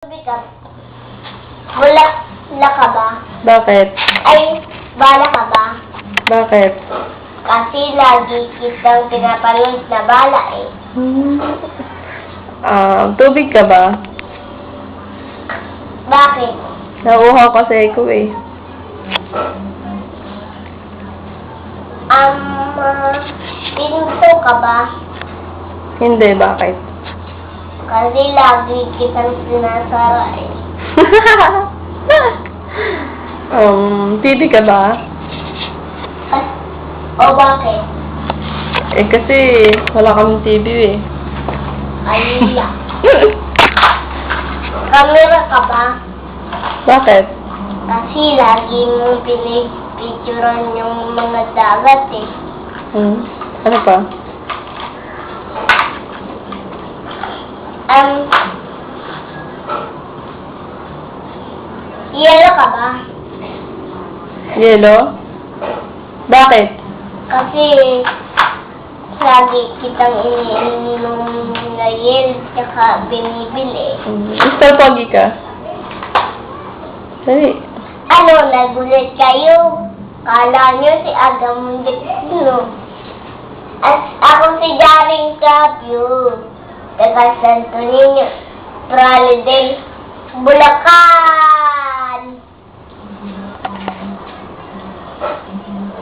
Bigat. Wala ka ba? Bakit? Ay, bala ka ba? Bakit? Kasi lagi kitang pinapanood na bala eh. Tubig ka ba? Bakit? Nauuhaw kasi ko eh. Pinto ka ba? Hindi, bakit? Kasi lagi kitang sinasara eh. TV ka ba? O bakit? Eh kasi wala kang TV eh. Ayun. Camera ka ba? Bakit? Kasi lagi mong pinipicturan yung mga dagat eh. Ano pa? Yelo ka ba? Yelo? Bakit? Kasi lagi kitang iniinom na yelo tsaka binibili. Star pogi ka? Dali. Ano, nagulat kayo? Kala nyo si Agamundit no? Ako si Jaring Capio. Taga Santo Niño, Pralidel, Bulacan.